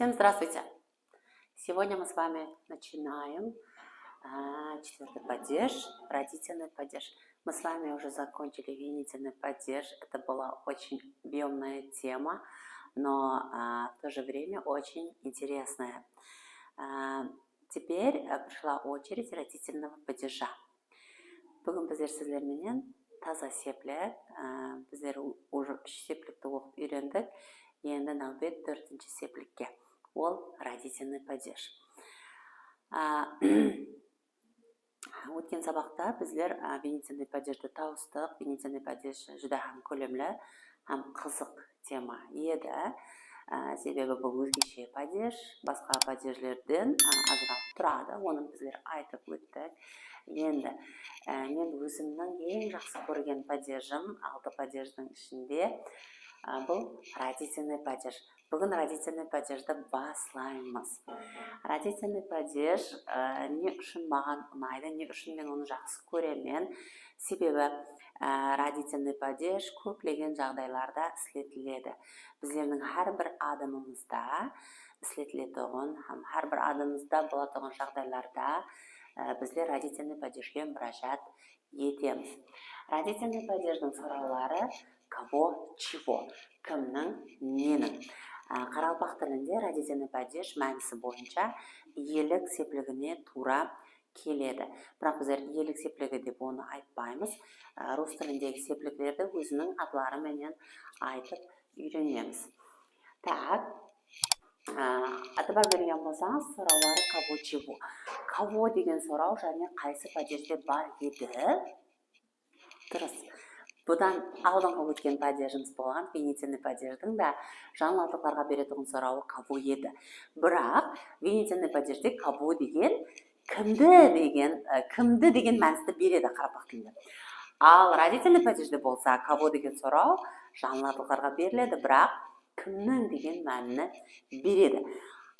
Всем здравствуйте! Сегодня мы с вами начинаем четвертый падеж, родительный падеж. Мы с вами уже закончили винительный падеж. Это была очень объемная тема, но в то же время очень интересная. Теперь пришла очередь родительного падежа. Бүгін біздер сіздерменен таза сеплік, біздер уже сеплікті оқып үйрендік. Енді нәубет төртінші сеплікке. Ол родительный падеж. Өткен сабақта біздер винительный падежді тауыстық. Винительный падеж жүдә һәм көлемлі һәм қызық тема еді. Себебі бұл өзгеше падеж, басқа падежлерден ажырап тұрады. Оны біздер айтып өттік. Енді мен өзімнің ең жақсы көрген падежім, 6 падеждің ішінде бұл родительный падеж. Бүгін родительный падежді баслаймыз. Родительный падеж не үшін маған ұнайды, не үшін мен оны жақсы көремін. Себебі родительный падеж көптеген жағдайларда істетіледі. Біздердің әрбір адымымызда істетілетұғын, әрбір адымымызда болатұғын жағдайларда біздер родительный падежге мұражат етеміз. Родительный падеждің сұраулары кого, чего, кімнің, ненің. Қаралпақ тілінде родительный падеж мәнісі бойынша иелік сеплігіне тура келеді. Бірақ біздер иелік сеплігі деп оны айтпаймыз. Рус тіліндегі сепліклерді өзінің атларыменен айтып үйренеміз. Так, атыбар берген болсаңыз, сұраулары кого, чего. Кого деген сұрау және қайсы падежде бар еді? Дұрыс. Бұдан алдыңғы өткен падежіміз болған, винительный падеждің да жаңалықтарға беретұғын сұрауы кого еді. Бірақ винительный падежде кого деген кімді деген мәністі береді қарапақ тілінде. Ал родительный падежде болса кого деген сұрау жаңалықтарға беріледі, бірақ кімнің деген мәнін береді.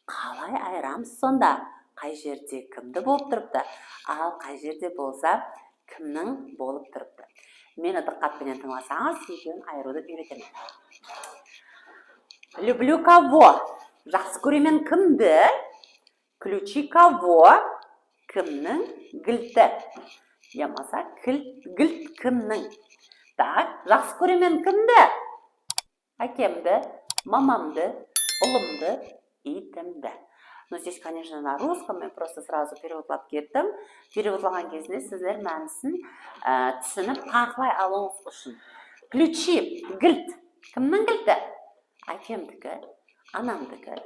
Қалай айырамыз сонда? Қай жерде кімді болып тұрыпты, ал қай жерде болса кімнің болып тұрыпты. Мені диққатпенен тыңдасаңыз, екеуін айыруды үйретемін. Люблю кого? Жақсы көремін кімді? Ключи кого? Кімнің кілті? Ямаса кілт кімнің? Так, жақсы көремін кімді? Әкемді, мамамды, ұлымды, итімді. Но здесь, конечно, на русском, я просто сразу переводлап кеттім. Переводлаған кезінде сіздер мәнісін түсініп тақылай алуыңыз үшін. Ключи, кілт. Кімнің кілті? Әкемдікі, анамдікі,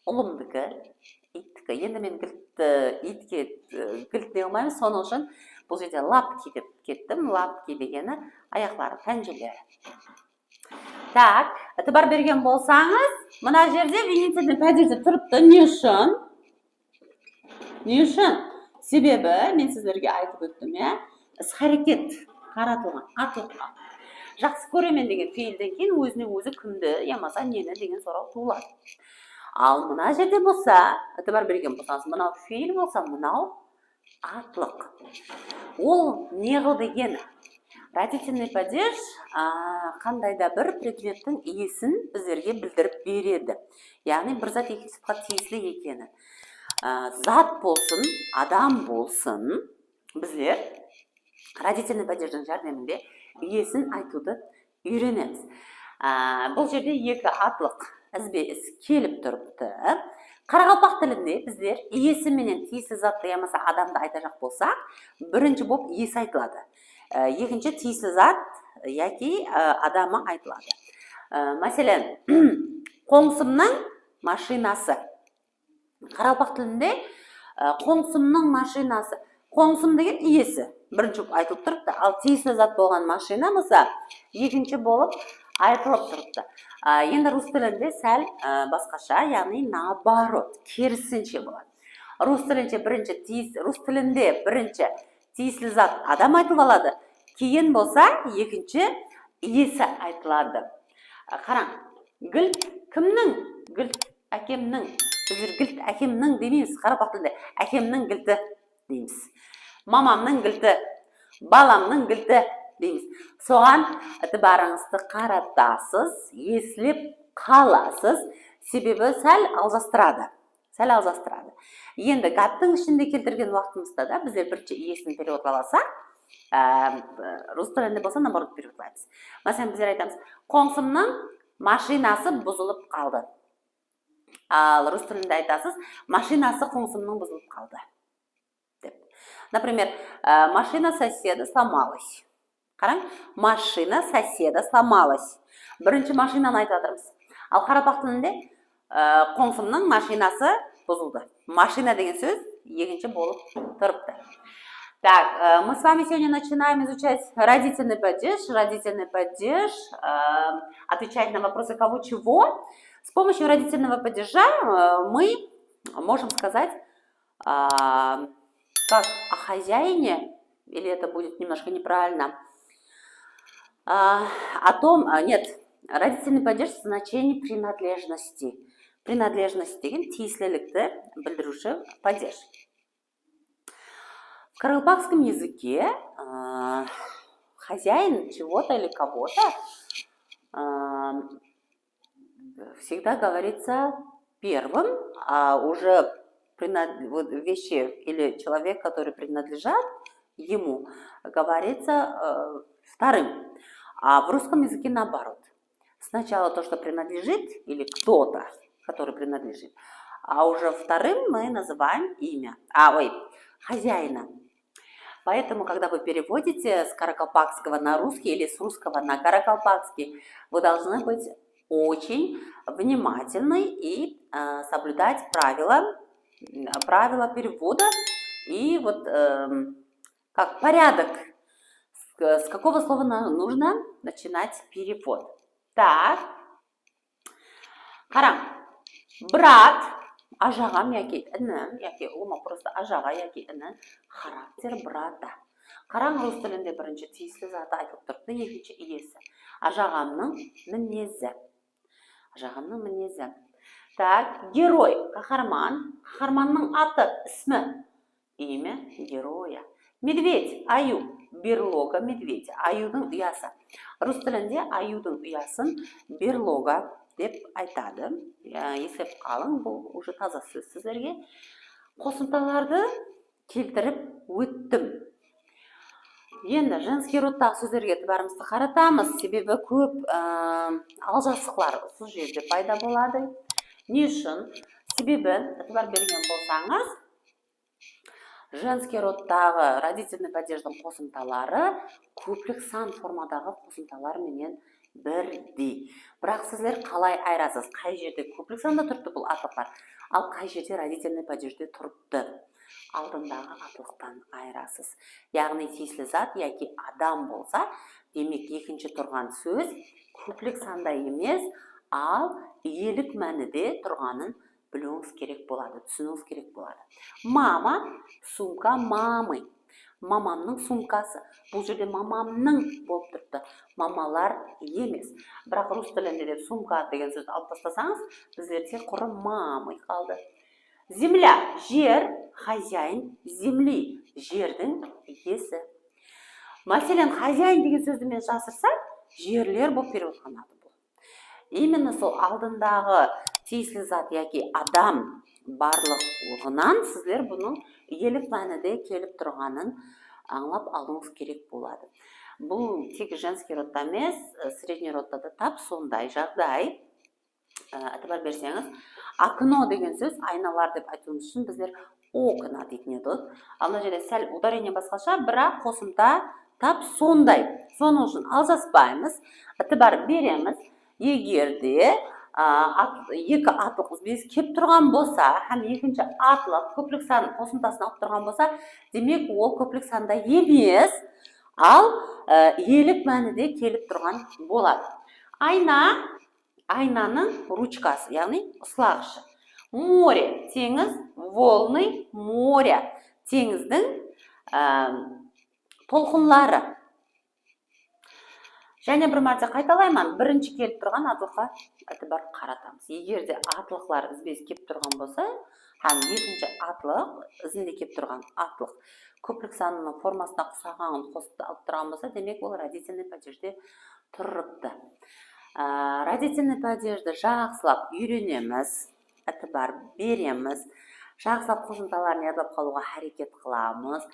ұлымдікі, иттікі. Енді мен итке кілт не алмаймын, соның үшін бұл жерде лапки деп кеттім. Лапки дегені аяқлары, пәнжелері. Так, әтібар берген болсаңыз, мұна жерде винительный падежде тұрыпты. Не үшін? Не үшін? Себебі, мен сіздерге айтып өттім, іс-харекет қаратылған, атылған. Жақсы көремен деген фейлден кейін өзіне өзі кімді, ямаса нені деген сұрау туылады. Ал мұна жерде болса, әтібар берген болсаңыз, мұнау фейл болса, мұнау атлық. Ол не қыл дегені? Родительный падеж қандайда бір предметтің иесін біздерге білдіріп береді. Яғни бір зат екі сипатқа тиесілі екені. Зат болсын, адам болсын, біздер родительный падеждің жәрдемінде иесін айтуды үйренеміз. Бұл жерде екі атлық ізбе-іс келіп тұрыпты. Қарақалпақ тілінде біздер иесі менен тиесілі затты ямаса адамды айтажақ болсақ, бірінші болып иесі айтылады. Екінші тиесілі зат яки адамы айтылады. Мәселен, қоңсымның машинасы. Қаралпақ тілінде қоңсымның машинасы. Қоңсым деген иесі бірінші болып айтылып тұрыпты. Ал тиесілі зат болған машина болса, екінші болып айтылып тұрыпты. Енді рус тілінде сәл басқаша, яғни наоборот, керісінше болады. Рус тілінде бірінші тиесілі зат адам айтылып алады. Кейін болса, екінші иесі айтылады. Қараң, кілт кімнің? Кілт әкемнің. Біздер кілт әкемнің демейміз, қарапақ тілінде. Әкемнің кілті дейміз. Мамамның кілті, баламның кілті дейміз. Соған әтібарыңызды қаратасыз, еслеп қаласыз. себебі сәл алжастырады. Енді гәптің ішінде келтірген уақытымызда да біздер бірінші иесін переводлаласақ, рус тілінде болса наоборот переводлаймыз. Мәселен, біздер айтамыз, қоңсымның машинасы бұзылып қалды. Ал рус тілінде айтасыз, машинасы қоңсымның бұзылып қалды. Например, машина соседа сломалась. Қараң, машина соседа сломалась. Бірінші машинаны айтып жатырмыз. Ал қарапақ тілінде қоңсымның машинасы бұзылды. Машина деген сөз екінші болып тұрыпты. Так, мы с вами сегодня начинаем изучать родительный падеж. Родительный падеж отвечать на вопросы кого, чего. С помощью родительного падежа мы можем сказать как о хозяине, или это будет немножко неправильно, о том, нет, родительный падеж в значении принадлежности. Принадлежность деген тиесілілікті білдіруші падеж. В карелпакском языке хозяин чего-то или кого-то всегда говорится первым, а уже вещи или человек, который принадлежат ему, говорится вторым. А в русском языке наоборот. Сначала то, что принадлежит, или кто-то, который принадлежит, а уже вторым мы называем имя, хозяина. Поэтому, когда вы переводите с каракалпакского на русский или с русского на каракалпакский, вы должны быть очень внимательны и соблюдать правила перевода и вот как порядок, с какого слова нужно начинать перевод. Так, қараң, брат, ажағам яки інім, яки ұлыма просто ажаға яки іні, характер брата. Қараң, рус тілінде бірінші тиесілі заты айтылып тұрыпты, екінші иесі. Ажағамның мінезі. Так, герой, қаһарманның аты, ісмі, имя героя. Медведь, аю, берлога медведя, аюдың ұясы. Рус тілінде аюдың ұясын берлога деп айтады. Есеп қалың, бұл уже таза сөз сіздерге. Қосымталарды келтіріп өттім. Енді женский родтағы сөздерге бәрімізді қаратамыз, себебі көп алжасықлар осы жерде пайда болады. Не үшін? Себебі, әтібар берген болсаңыз, женский родтағы родительный падеждің қосымталары көплік сан формадағы қосымталар менен бірдей. Бірақ сіздер қалай айырасыз? Қай жерде көплік санда тұрыпты бұл атлықтар, ал қай жерде родительный падежде тұрыпты? Алдындағы атлықтан айырасыз. Яғни тиесілі зат яки адам болса, демек екінші тұрған сөз көплік санда емес, ал иелік мәніде тұрғанын білуіңіз керек болады, түсінуіңіз керек болады. Мама, сумка мамы. Мамамның сумкасы. Бұл жерде мамамның болып тұрды. Мамалар емес. Бірақ рус тілінде де сумка деген сөзді алып тастасаңыз, біздерде құры мамы қалды. Земля, жер, хозяин, земли, жердің иесі. Мәселен, хозяин деген сөзді мен жасырсам, жерлер болып переводханады бұл. Именно сол алдындағы тиесілі зат яки адам барлығынан сіздер бұның иелік мәніде келіп тұрғанын аңлап алуыңыз керек болады. Бұл тек женский родта емес, средний родта да тап сондай жағдай. Әтібар берсеңіз, окно деген сөз айналар деп айтуымыз үшін біздер окна дейтін едік. Ал мына жерде сәл ударение басқаша, бірақ қосымта тап сондай. Соның үшін алжаспаймыз, әтібар береміз. Егерде екі атлық біз кеп тұрған болса, һәм екінші атлық көплік сан қосымтасын алып тұрған болса, демек ол көплік санда емес, ал иелік мәніде келіп тұрған болады. Айна, айнаның ручкасы, яғни ұслағышы. Море, теңіз, волны, моря, теңіздің толқынлары. Және бір мәрте қайталаймын, бірінші келіп тұрған атлыққа әтібар қаратамыз. Егер де атлықлар ізбез кеп тұрған болса, һәм екінші атлық, ізінде кеп тұрған атлық көплік санының формасына құсағанын қосыпты алып тұрған болса, демек ол родительный падежде тұрыпты. Родительный падежді жақсылап үйренеміз, ітібар береміз, жақсылап қосымшаларын ядлап қалуға әрекет қыламыз.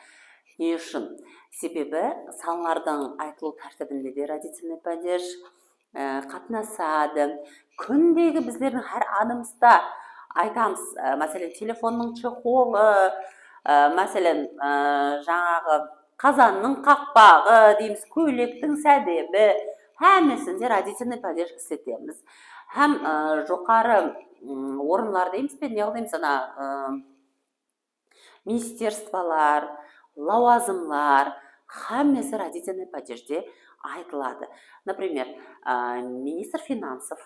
Не үшін? Себебі саналардың айтылу тәртібінде де родительный падеж қатынасады. Күндегі біздердің әр адымызда айтамыз, мәселен, телефонның чехолы, мәселен, жаңағы қазанның қақпағы дейміз, көйлектің сәдебі, әмесінде родительный падеж істетеміз. Һәм жоғары орынлар дейміз бе, не дейміз, министерстволар, лауазымлар, әмесі родительный падежде айтылады. Например, министр финансов,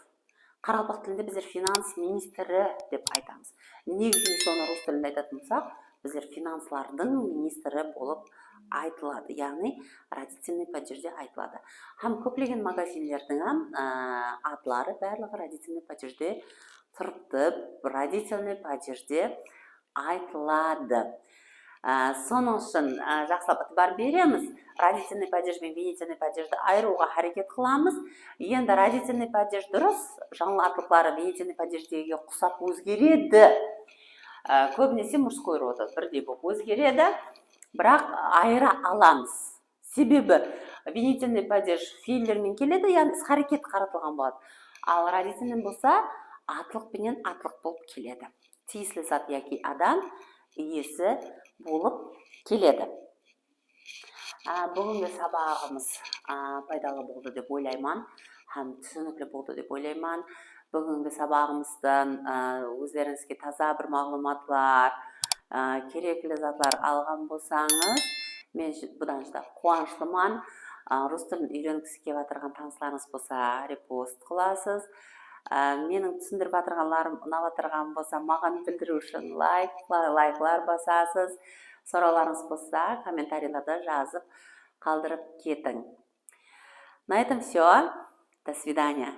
қаралпақ тілінде біздер финанс министрі деп айтамыз. Негізінде соны рус тілінде айтатын болсақ, біздер финанслардың министрі болып айтылады, яғни родительный падежде айтылады. Һәм көптеген магазиндердің атлары барлығы родительный падежде тұрыпты, родительный падежде айтылады. Соның үшін жақсылап ітібар береміз, родительный падеж бен винительный падежді айыруға әрекет қыламыз. Енді родительный падеж дұрыс, жаңылатылықлары винительный падеждегі құсап өзгереді. Көбінесе мужской роды бірдей болып өзгереді, бірақ айыра аламыз. Себебі винительный падеж фейлермен келеді, яғни іс-әрекет қаратылған болады. Ал родительный болса, атлық пенен атлық болып келеді. Тиесілі зат яки адам иесі болып келеді. Бүгінгі сабағымыз пайдалы болды деп ойлаймын, һәм түсінікті болды деп ойлаймын. Бүгінгі сабағымыздан өздеріңізге таза бір мағлұматлар, керекті затлар алған болсаңыз, мен бұдан жыда қуаныштымын. Рус тілін үйренгісі келіп жатырған таныстарыңыз болса, репост қыласыз. Менің түсіндіріп жатырғанларым ұнап жатырған болса, маған білдіру үшін лайклар басасыз. Сұрауларыңыз болса, комментарийлерде жазып қалдырып кетің. На этом все. До свидания.